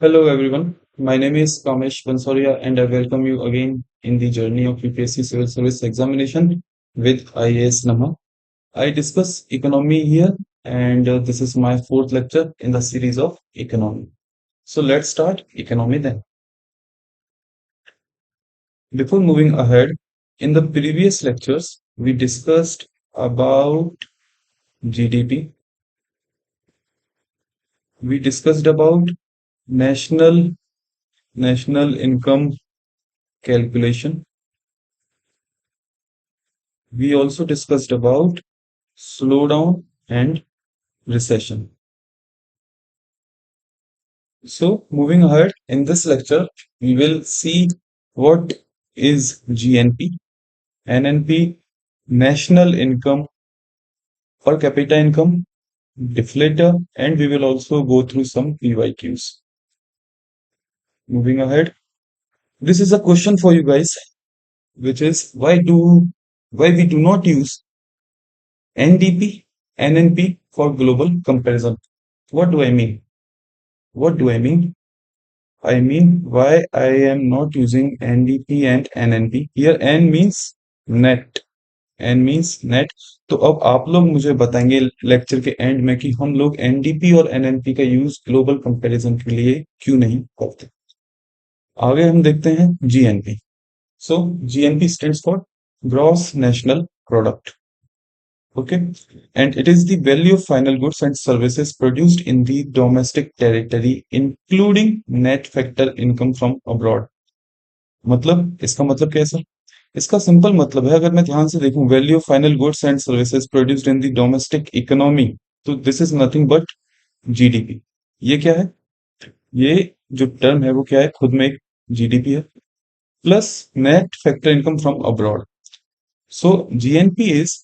Hello everyone, my name is Kamesh Bansoria and I welcome you again in the journey of UPSC Civil Service Examination with IAS Nama. I discuss economy here and this is my fourth lecture in the series of economy. So let's start economy then. Before moving ahead, in the previous lectures, we discussed about GDP, we discussed about national national income calculation. We also discussed about slowdown and recession. So, moving ahead in this lecture, we will see what is GNP, NNP, national income per capita income, deflator, and we will also go through some PYQs. Moving ahead, this is a question for you guys, which is why we do not use NDP, NNP for global comparison. What do I mean? What do I mean? I mean why I am not using NDP and NNP. Here N means net. N means net. तो अब आप लोग मुझे बताएंगे lecture के and में कि हम लोग एनडीपी और एनएनपी का यूज ग्लोबल कंपैरिजन के लिए क्यों नहीं करते। आगे हम देखते हैं GNP. So GNP stands for gross national product. Okay, and it is the value of final goods and services produced in the domestic territory, including net factor income from abroad. मतलब इसका मतलब क्या है सर? इसका simple मतलब है, अगर मैं ध्यान से देखूं, value of final goods and services produced in the domestic economy, तो this is nothing but GDP. ये क्या है? ये जो टर्म है वो क्या है? खुद में एक जीडीपी है plus net factor income from abroad. So GNP is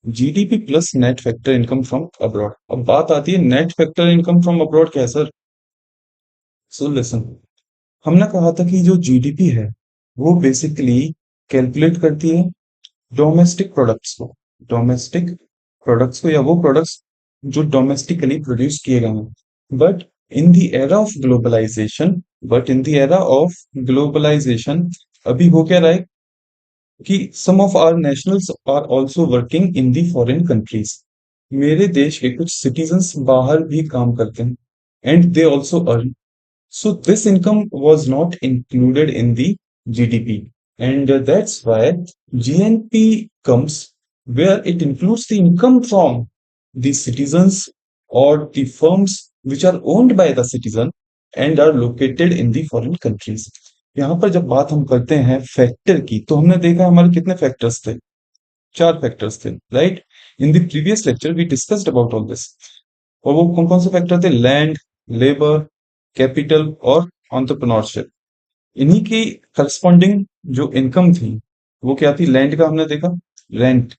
GDP plus net factor income from abroad. अब बात आती है net factor income from abroad क्या है सर? सो लिसन, हमने कहा था कि जो जीडीपी है वो बेसिकली कैलकुलेट करती है डोमेस्टिक प्रोडक्ट्स को, डोमेस्टिक प्रोडक्ट्स को, या वो प्रोडक्ट्स जो डोमेस्टिकली प्रोड्यूस किए गए हैं. But in the era of globalisation but in the era of globalisation अभी हो क्या रहा है कि some of our nationals are also working in the foreign countries. मेरे देश के कुछ सिटीजन्स बाहर भी काम करते हैं and they also earn. So this income was not included in the GDP and that's why GNP comes where it includes the income from the citizens or the firms which are owned by the citizen and are located in the foreign countries. यहाँ पर जब बात हम करते हैं factor की, तो हमने देखा हमारे कितने फैक्टर्स थे? 4 फैक्टर्स थे, right? In the previous lecture we discussed about all this. और वो कौन कौन से फैक्टर थे? लैंड, लेबर, कैपिटल और एंटरप्रेन्योरशिप. इन्हीं की करस्पॉन्डिंग जो इनकम थी वो क्या थी? लैंड का हमने देखा रेंट,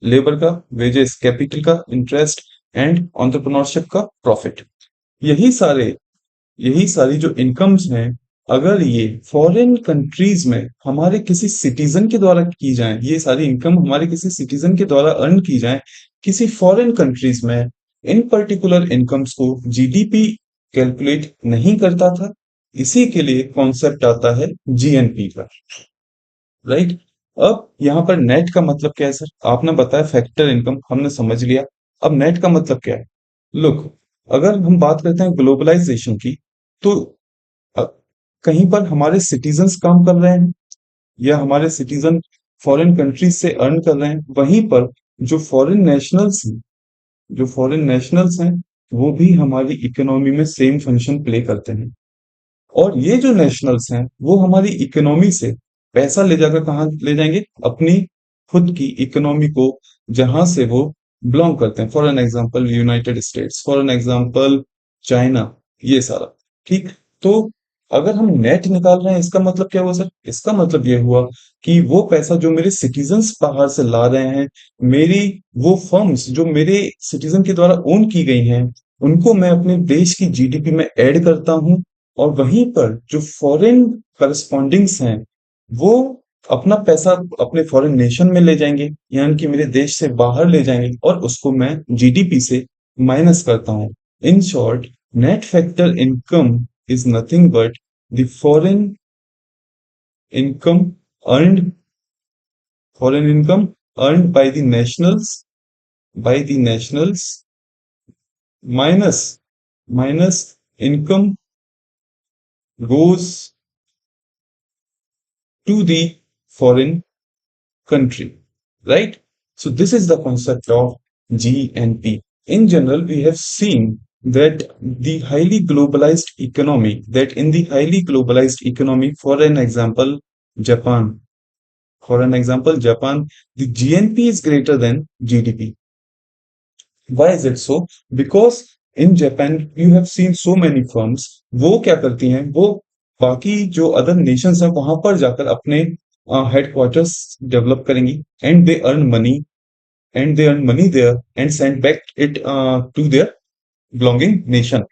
लेबर का वेजेस, कैपिटल का इंटरेस्ट एंड एंटरप्रेन्योरशिप का प्रॉफिट. यही सारे यही सारी जो इनकम्स हैं, अगर ये फॉरेन कंट्रीज में हमारे किसी सिटीजन के द्वारा की जाए, ये सारी इनकम हमारे किसी सिटीजन के द्वारा अर्न की जाए किसी फॉरेन कंट्रीज में, इन पर्टिकुलर इनकम्स को जीडीपी कैलकुलेट नहीं करता था. इसी के लिए कॉन्सेप्ट आता है जीएनपी का, राइट? अब यहाँ पर नेट का मतलब क्या है सर? आपने बताया फैक्टर इनकम, हमने समझ लिया. अब नेट का मतलब क्या है? लुक, अगर हम बात करते हैं ग्लोबलाइजेशन की, तो अ, कहीं पर हमारे सिटीजन्स काम कर रहे हैं या हमारे सिटीजन फॉरेन कंट्रीज से अर्न कर रहे हैं, वहीं पर जो फॉरेन नेशनल्स हैं, जो फॉरेन नेशनल्स हैं वो भी हमारी इकोनॉमी में सेम फंक्शन प्ले करते हैं. और ये जो नेशनल्स हैं वो हमारी इकोनॉमी से पैसा ले जाकर कहाँ ले जाएंगे? अपनी खुद की इकोनॉमी को, जहां से वो बिलोंग करते हैं. For an example United states, for an example China, ये सारा. ठीक, तो अगर हम नेट निकाल रहे हैं, इसका मतलब क्या हुआ सर? इसका मतलब ये हुआ कि वो पैसा जो मेरे सिटीजन्स बाहर से ला रहे हैं, मेरी वो फर्म्स जो मेरे सिटीजन के द्वारा ओन की गई हैं, उनको मैं अपने देश की जीडीपी में ऐड करता हूं. और वहीं पर जो फॉरेन करस्पॉन्डिंग्स हैं वो अपना पैसा अपने फॉरेन नेशन में ले जाएंगे, यानी कि मेरे देश से बाहर ले जाएंगे, और उसको मैं जीडीपी से माइनस करता हूं. In short, net factor income is nothing but the income earned foreign income earned by the nationals minus income goes to the foreign country, right? So this is the concept of GNP. In general, we have seen that in the highly globalized economy, Japan, for an example, Japan, the GNP is greater than GDP. Why is it so? Because in Japan, you have seen so many firms, वो क्या करती हैं, वो बाकी जो other Nations हैं वहां पर जाकर अपने हेडक्वार्टर्स डेवलप करेंगी and they earn money there and send back it to their belonging nation.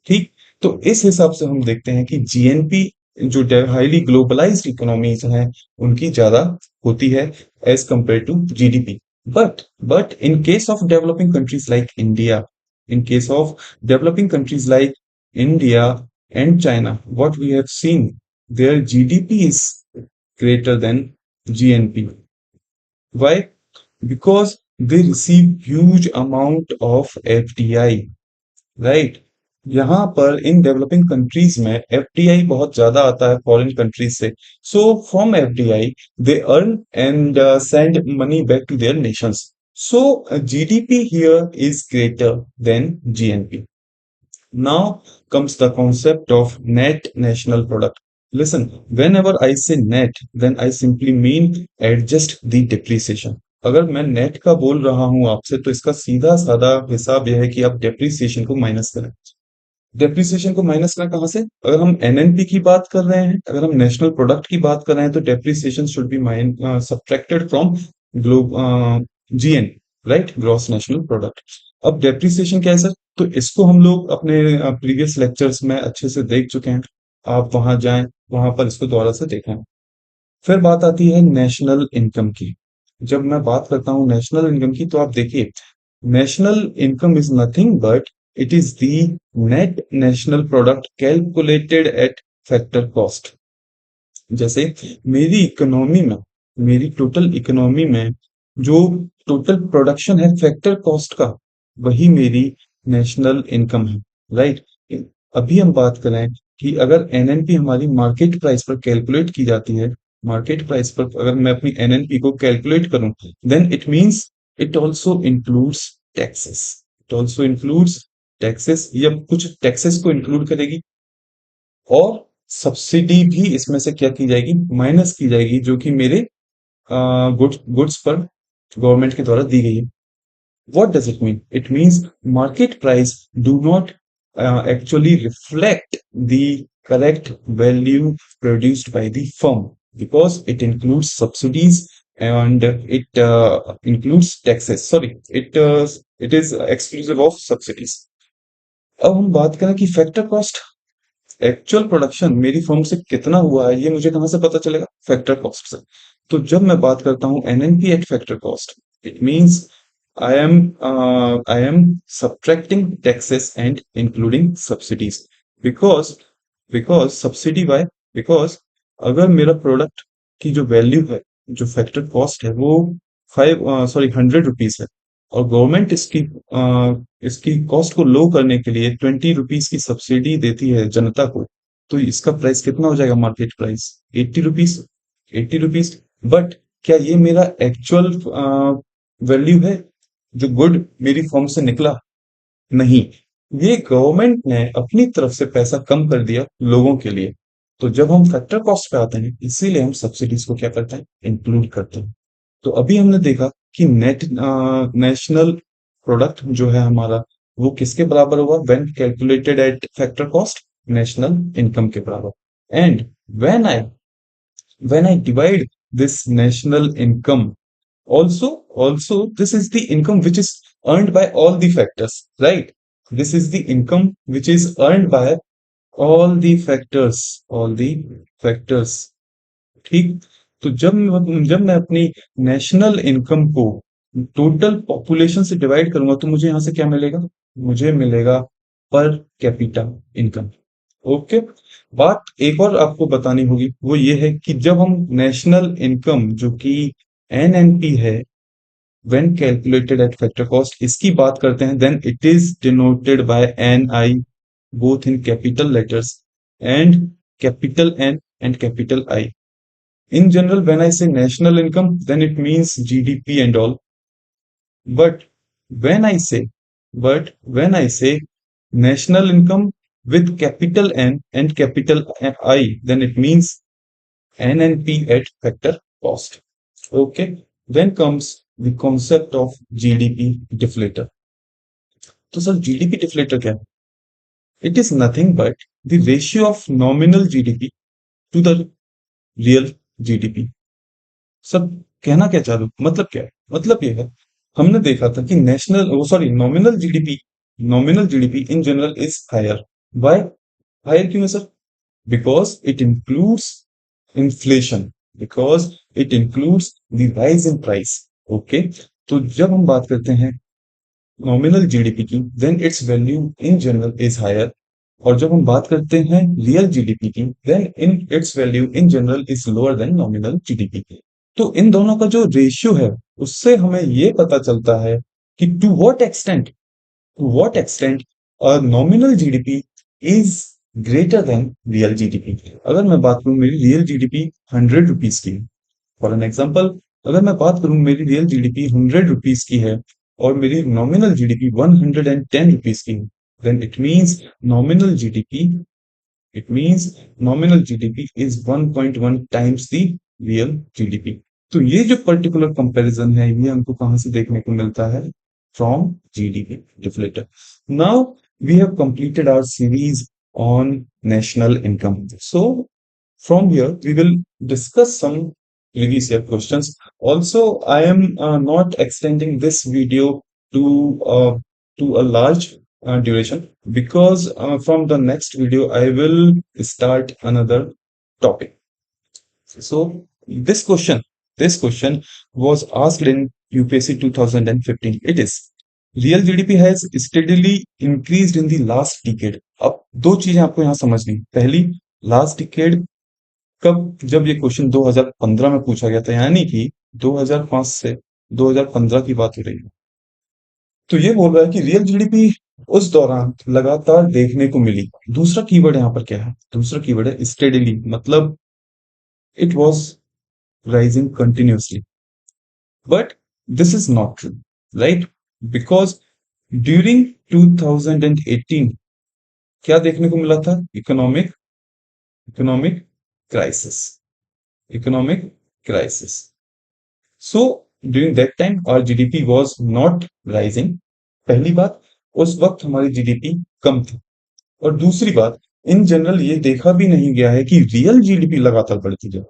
ठीक। तो इस हिसाब से हम देखते हैं कि जीएनपी जो हाईली ग्लोबलाइज्ड इकोनॉमीज हैं उनकी ज्यादा होती है as compare to GDP. But in case of developing countries like India in case of developing countries like India and China, what we have seen, their GDP is greater than GNP. Why? Because they receive huge amount of FDI, right. यहाँ पर in developing countries में FDI बहुत ज्यादा आता है foreign countries से। So from FDI they earn and send money back to their nations. So GDP here is greater than GNP. Now comes the concept of net national product. Listen, whenever I say net, then I simply mean adjust the depreciation. अगर मैं net का बोल रहा हूं आपसे तो इसका सीधा साधा हिसाब यह है कि आप डेप्रिसिएशन को माइनस करें। डेप्रिसिएशन को माइनस करें कहां से? अगर हम एनएनपी की बात कर रहे हैं, अगर हम नेशनल प्रोडक्ट की बात कर रहे हैं तो depreciation should be subtracted from globe GN, right, gross national product. अब डेप्रिसिएशन क्या है सर? तो इसको हम लोग अपने प्रीवियस लेक्चर्स में अच्छे से देख चुके हैं। आप वहां जाएं, वहां पर इसको दोबारा से देखें। फिर बात आती है नेशनल इनकम की। जब मैं बात करता हूं नेशनल इनकम की तो आप देखिए, national income is nothing but it is the net national product calculated at factor cost. जैसे मेरी टोटल इकोनॉमी में जो टोटल प्रोडक्शन है फैक्टर कॉस्ट का, वही मेरी नेशनल इनकम है, राइट। अभी हम बात करें कि अगर एनएनपी हमारी मार्केट प्राइस पर कैलकुलेट की जाती है, मार्केट प्राइस पर अगर मैं अपनी एनएनपी को कैलकुलेट करूं, then it means it also includes taxes. It also includes taxes, या कुछ टैक्सेस को इंक्लूड करेगी और सब्सिडी भी इसमें से क्या की जाएगी, माइनस की जाएगी, जो कि मेरे गुड्स पर गवर्नमेंट के द्वारा दी गई है। What does it mean? It means market price do not actually reflect the correct value produced by the firm because it includes subsidies and it includes taxes. Sorry, it is exclusive of subsidies. अब हम बात करें कि factor cost, actual production मेरी firm से कितना हुआ है, ये मुझे कहां से पता चलेगा? फैक्टर कॉस्ट से। तो जब मैं बात करता हूं NNP at factor cost, it means I am subtracting taxes and including subsidies because subsidy why? Because अगर मेरा प्रोडक्ट की जो वैल्यू है, जो फैक्टर कॉस्ट है, वो 100 रुपीज है और गवर्नमेंट इसकी कॉस्ट को लो करने के लिए 20 रुपीज की सब्सिडी देती है जनता को, तो इसका प्राइस कितना हो जाएगा? Market price 80 rupees. 80 rupees. But क्या ये मेरा एक्चुअल वैल्यू है जो गुड मेरी फर्म से निकला? नहीं, ये गवर्नमेंट ने अपनी तरफ से पैसा कम कर दिया लोगों के लिए। तो जब हम फैक्टर कॉस्ट पे आते हैं, इसीलिए हम सब्सिडीज को क्या करते हैं? इंक्लूड करते हैं। तो अभी हमने देखा कि नेशनल प्रोडक्ट जो है हमारा, वो किसके बराबर हुआ? When calculated at factor cost, national income के बराबर। And when I divide this national income, also this is the income which is earned by all the factors, right? This is the income which is earned by all the factors। ठीक। तो जब मैं अपनी national income को total population से divide करूंगा तो मुझे यहां से क्या मिलेगा? मुझे मिलेगा पर कैपिटा इनकम। ओके। बात एक और आपको बतानी होगी, वो ये है कि जब हम नेशनल इनकम जो कि एनएनपी है, when calculated at factor cost, इसकी बात करते हैं, then it is denoted by N I, both in capital letters and capital N and capital I. In general, when I say national income, then it means GDP and all. But when I say, but when I say national income with capital N and capital I, then it means NNP at factor cost. Okay. Then comes the concept of GDP deflator. तो sir GDP deflator क्या है? It is nothing but the ratio of nominal GDP to the real GDP. सब कहना क्या चाह रहा हूं, मतलब क्या है? मतलब ये है, हमने देखा था कि nominal GDP in general is higher. Why higher क्यों है sir? Because it includes inflation, because it includes the rise in price. Okay. तो जब हम बात करते हैं नॉमिनल जीडीपी की, then its value in general is higher. और जब हम बात करते हैं रियल जीडीपी की, then in its value in general is lower than nominal GDP. तो इन दोनों का जो रेशियो है, उससे हमें ये पता चलता है कि to what extent nominal GDP is greater than real GDP. अगर मैं बात करूं मेरी रियल जीडीपी 100 रुपीज की, फॉर एन एग्जाम्पल, अगर मैं बात करूं मेरी रियल जीडीपी 100 रुपीज की है और मेरी नॉमिनल जीडीपी 110 रुपीज की, then nominal GDP it means nominal GDP is 1.1 times the real GDP. तो ये जो पर्टिकुलर कंपैरिजन है, ये हमको कहां से देखने को मिलता है? From GDP deflator. Now we have completed our series on national income. So from here we will discuss some previous year questions. Also, I am not extending this video to uh, a large duration, because from the next video I will start another topic. So this question was asked in UPSC 2015. It is, real GDP has steadily increased in the last decade. अब दो चीजें आपको यहां समझनी. पहली, last decade कब? जब ये क्वेश्चन 2015 में पूछा गया था, यानी कि 2005 से 2015 की बात हो रही है. तो ये बोल रहा है कि रियल जीडीपी उस दौरान लगातार देखने को मिली. दूसरा कीवर्ड यहां पर क्या है? दूसरा कीवर्ड है स्टेडिली, मतलब it was rising continuously. But this is not true, right? Because during 2018 क्या देखने को मिला था? Economic crisis. Economic crisis. So during that time our GDP was not rising. पहली बात, उस वक्त हमारी जीडीपी कम थी. और दूसरी बात, इन जनरल ये देखा भी नहीं गया है कि रियल जीडीपी लगातार बढ़ती जाए.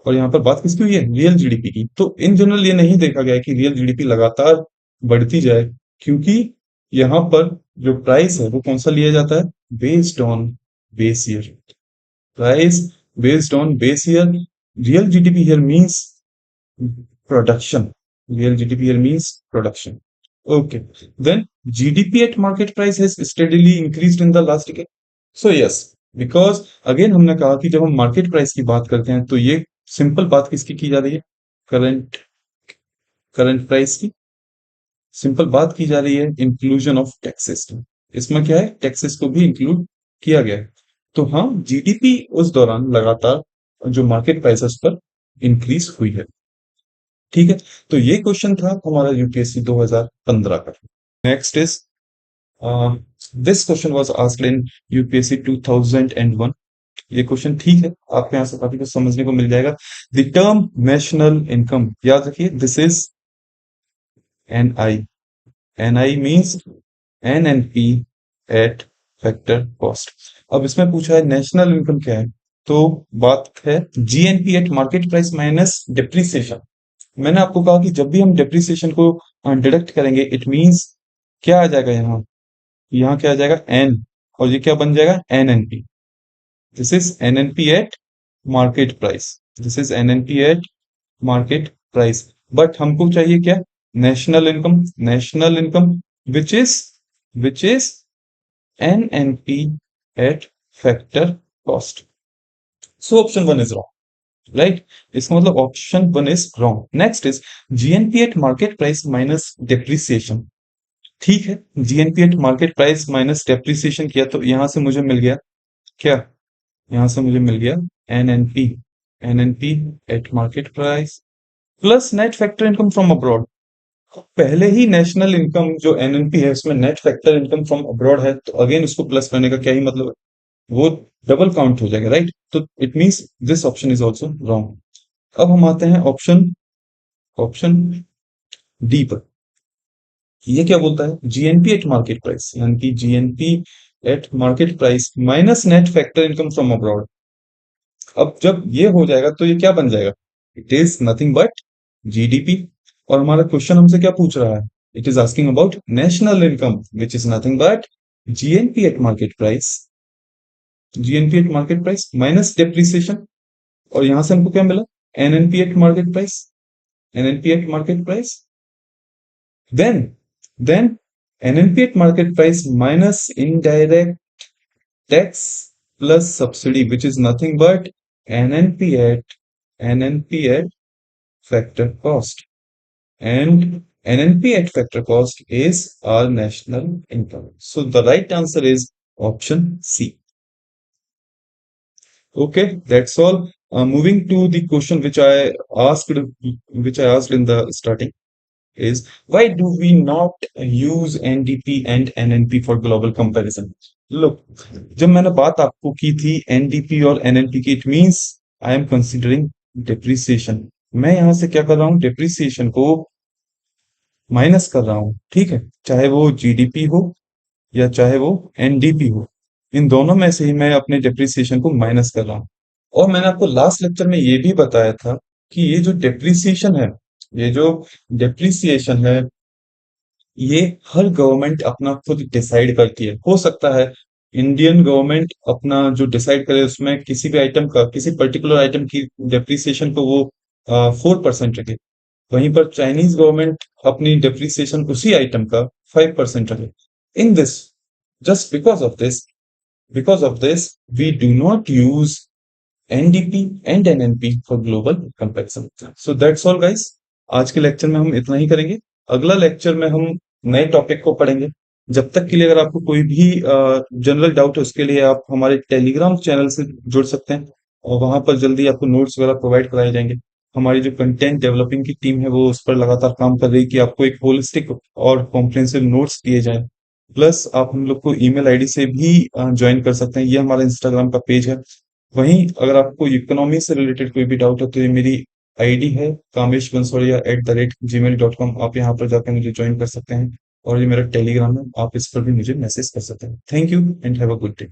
और यहाँ पर बात किसकी हुई है? रियल जीडीपी की. तो इन जनरल ये नहीं देखा गया है कि रियल जीडीपी लगातार बढ़ती जाए, क्योंकि यहाँ पर जो प्राइस है वो कौन सा लिया जाता है? Based on base year. Price based on base year. Real GDP here means production. Real GDP here means production. Okay. Then GDP at market price has steadily increased in the last decade. So yes, because again हमने कहा कि जब हम market price की बात करते हैं तो ये सिंपल बात किसकी की जा रही है? करंट करंट प्राइस की. सिंपल बात की जा रही है इंक्लूजन ऑफ टैक्सेस. इसमें क्या है? टैक्सेस को भी इंक्लूड किया गया है. तो हाँ, जीडीपी उस दौरान लगातार जो मार्केट प्राइस है उस पर इंक्रीज हुई है. ठीक है. तो ये क्वेश्चन था हमारा यूपीएससी 2015 का. Next is, this question was asked in UPSC 2001. ये क्वेश्चन ठीक है, आपको यहां से काफी कुछ समझने को मिल जाएगा. द टर्म नेशनल इनकम, याद रखिए, this is NI. NI means NNP at factor cost. अब इसमें पूछा है नेशनल इनकम क्या है, तो बात है GNP at market price minus depreciation. मैंने आपको कहा कि जब भी हम डेप्रिसिएशन को डिडक्ट करेंगे, इट मींस क्या आ जाएगा? यहाँ क्या आ जाएगा? एन. और ये क्या बन जाएगा? NNP. This is NNP at market price. This is NNP at market price. But हमको चाहिए क्या? National income. National income which is NNP at factor cost. So option 1 is wrong, right? इसका मतलब option 1 is wrong. Next is GNP at market price minus depreciation. ठीक है, GNP at market price minus depreciation किया तो यहां से मुझे मिल गया क्या? यहां से मुझे मिल गया NNP, NNP at market price plus net factor income from abroad. पहले ही नेशनल इनकम जो एनएनपी है उसमें net factor income from abroad है, तो अगेन उसको प्लस करने का क्या ही मतलब है, वो डबल काउंट हो जाएगा, राइट? तो it means this option is also wrong. अब हम आते हैं ऑप्शन ऑप्शन डी पर. ये क्या बोलता है? जीएनपी एट मार्केट प्राइस, यानी कि GNP at market price minus net factor income from abroad. अब जब ये हो जाएगा तो ये क्या बन जाएगा? It is nothing but GDP. और हमारा क्वेश्चन हमसे क्या पूछ रहा है? It is asking about national income which is nothing but GNP at market price, GNP at market price minus depreciation. और यहां से हमको क्या मिला? NNP at market price, NNP at market price. Then NNP at market price minus indirect tax plus subsidy which is nothing but NNP at factor cost, and NNP at factor cost is our national income. So the right answer is option C. Okay, that's all. Moving to the question which I asked in the starting is, why do we not use NDP and NNP for global comparison? Look, जब मैंने बात आपको की थी NDP और NNP की, it means I am considering depreciation. मैं यहां से क्या कर रहा हूं? डिप्रिसिएशन को माइनस कर रहा हूं, ठीक है? चाहे वो जीडीपी हो या चाहे वो एनडीपी हो, इन दोनों में से ही मैं अपने डिप्रिसिएशन को माइनस कर रहा हूं. और मैंने आपको लास्ट लेक्चर में ये भी बताया था कि ये जो डिप्रिसिएशन है, ये जो डिप्रिसिएशन है, ये हर गवर्नमेंट अपना खुद डिसाइड करती है. हो सकता है इंडियन गवर्नमेंट अपना जो डिसाइड करे उसमें किसी भी आइटम का, किसी पर्टिकुलर आइटम की डिप्रिसिएशन को वो 4% रखे, वहीं पर चाइनीज गवर्नमेंट अपनी डिप्रिसिएशन उसी आइटम का 5% रखे. In this, just because of this we do not use NDP and NNP for global comparison. So that's all guys. आज के लेक्चर में हम इतना ही करेंगे. अगला लेक्चर में हम नए टॉपिक को पढ़ेंगे. जब तक के लिए अगर आपको कोई भी जनरल डाउट है उसके लिए आप हमारे टेलीग्राम चैनल से जुड़ सकते हैं, और वहां पर जल्दी आपको नोट्स वगैरह प्रोवाइड कराए जाएंगे. हमारी जो कंटेंट डेवलपिंग की टीम है वो उस पर लगातार काम कर रही है कि आपको एक होलिस्टिक और कॉम्प्रिहेंसिव नोट्स दिए जाएं. प्लस आप हम लोग को ईमेल आईडी से भी ज्वाइन कर सकते हैं. ये हमारा इंस्टाग्राम का पेज है. वहीं अगर आपको इकोनॉमी से रिलेटेड कोई भी डाउट है तो ये मेरी आईडी है kameshbansoria@gmail.com. आप यहाँ पर जाकर मुझे ज्वाइन कर सकते हैं, और ये मेरा टेलीग्राम है, आप इस पर भी मुझे मैसेज कर सकते हैं. Thank you and have a good day.